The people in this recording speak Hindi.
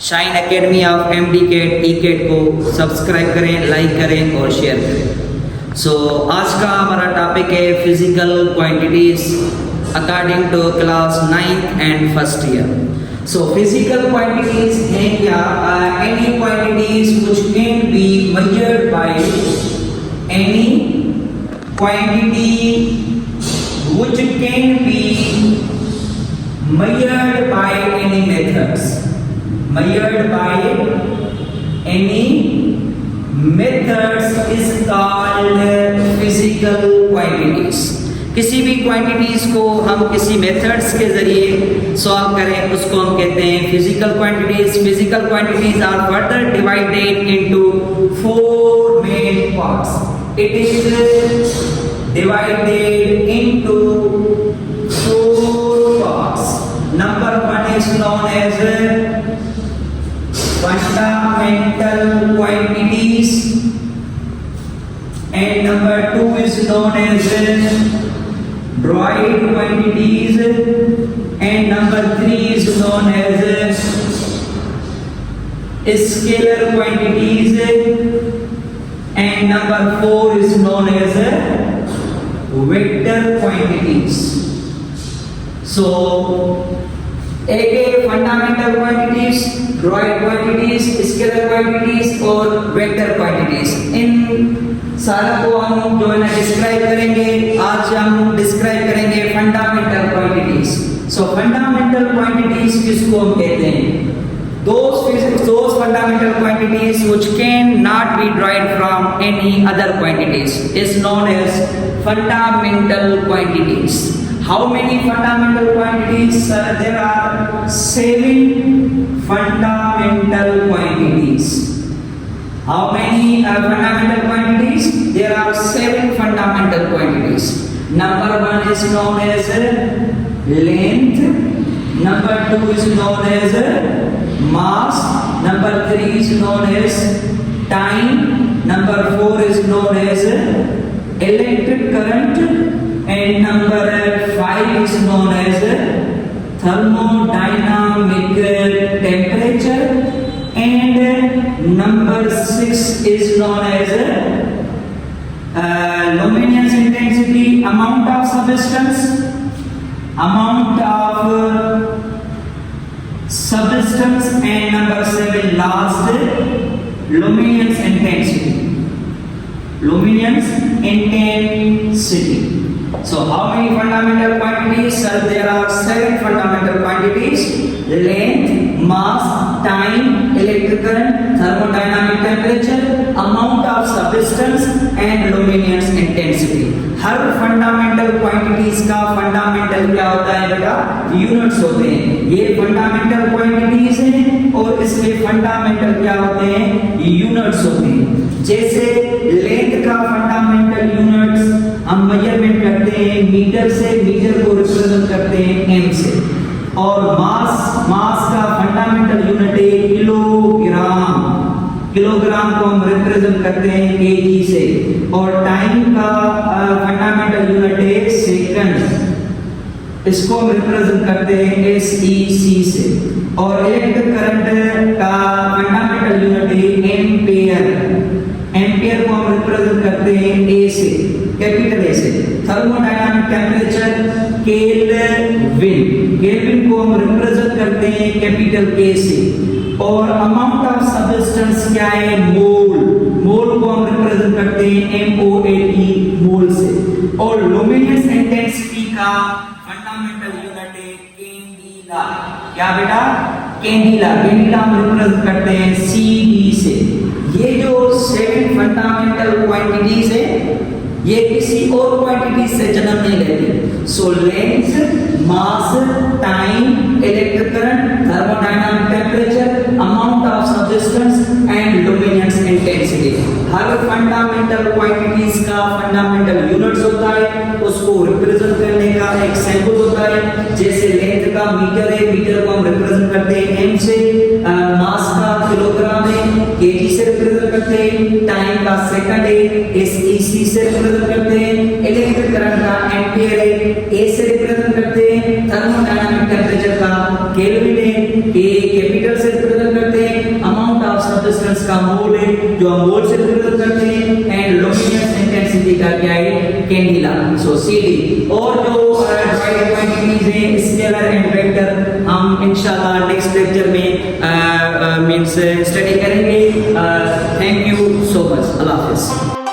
शाइन एकेडमी ऑफ एमडीकेट ईकेट को सब्सक्राइब करें, लाइक करें और शेयर करें। सो आज का हमारा टॉपिक है physical quantities according to class 9th and first year. So physical quantities हैं क्या? Any quantities which can be measured by any quantity which can be measured by any methods. Measured by any methods is called physical quantities. किसी भी क्वांटिटीज को हम किसी मेथड्स के जरिए सॉल्व करें उसको हम कहते हैं physical quantities. Physical quantities are further divided into 4 main parts. It is divided into 4 parts. Number 1 is known as fundamental quantities, and number 2 is known as derived quantities, and number 3 is known as scalar quantities, and number 4 is known as vector quantities. So एक fundamental quantities, derived quantities, scalar quantities और वेक्टर क्वांटिटीज, इन सारा को हम जो है ना डिस्क्राइब करेंगे। आज हम डिस्क्राइब करेंगे फंडामेंटल क्वांटिटीज। सो फंडामेंटल क्वांटिटीज किसको हम कहते हैं? Those fundamental quantities which can not be derived from any other quantities is known as fundamental quantities. How many fundamental quantities? There are 7 fundamental quantities. How many fundamental quantities? There are 7 fundamental quantities. Number 1 is known as length. Number 2 is known as mass. Number 3 is known as time. Number 4 is known as electric current, and number 5 is known as thermodynamic temperature, and number 6 is known as luminance intensity, amount of substance, and number 7 last, luminance intensity. So how many fundamental quantities? There are 7 fundamental quantities: length, mass, time, electric current, thermodynamic temperature, amount of substance and luminance intensity. Her fundamental quantities का फंडामेंटल क्या होता है बेटा? यूनिट्स होते हैं। ये फंडामेंटल क्वांटिटीज हैं और इसके फंडामेंटल क्या होते हैं? यूनिट्स होते हैं। जैसे लेंथ का फंडामेंटल यूनिट्स हम मेजरमेंट करते हैं मीटर से, मीटर को रिप्रेजेंट करते हैं एम से, और मास का फंडामेंटल यूनिट है किलोग्राम। किलोग्राम को हम रिप्रेजेंट करते हैं केजी से, और टाइम का फंडामेंटल यूनिट है सेकंड, इसको हम रिप्रेजेंट करते हैं एसईसी से, और इलेक्ट्रिक करंट का फंडामेंटल यूनिट है एम्पियर। एम्पियर को हम रिप्रेजेंट करते हैं ए से, कैपिटल ए से। थर्मोडायनामिक टेम्परेचर केल्विन, केल्विन को हम रिप्रेजेंट करते हैं कैपिटल के से, और अमाउंट ऑफ सब्सटेंस क्या है? मोल। मोल को हम रिप्रेजेंट करते हैं MOLE, मोल से, और लुमिनस इंटेंसिटी का फंडामेंटल यूनिट है कैंडिला। क्या बेटा? कैंडिला। कैंडिला हम रिप्रेजेंट करते हैं CD से। ये जो 7 फंडामेंटल क्वांटिटीज है ये किसी और क्वांटिटी से जन्म नहीं लेते। So length, mass, time, electric current, thermodynamic temperature, amount of substance and luminous intensity, her fundamental quantities का फंडामेंटल यूनिट्स होता है, उसको रिप्रेजेंट करने का एक सिंबल होता है। जैसे लेंथ का मीटर है, मीटर को हम रिप्रेजेंट करते हैं एम से, मास का किलोग्राम है, केजी से रिप्रेजेंट करते हैं, टाइम का सेकंड है, एसईसी से रिप्रेजेंट करते हैं, इलेक्ट्रिक करंट का एम्पियर है, ए से रिप्रेजेंट करते हैं, थर्मोडायनामिक टेम्परेचर का केल्विन है, के कैपिटल से रिप्रेजेंट करते हैं, जो हम वोल्ट से रिप्रेजेंट करते हैं, एंड लुमिनस इंटेंसिटी का क्या है, कैंडिला, सो CD। और जो ड्राइड क्वांटिटीज हैं स्केलर एंड वेक्टर, हम इंशाल्लाह नेक्स्ट लेक्चर में मींस स्टडी करेंगे। थैंक यू सो मच, अल्लाह हाफिज़।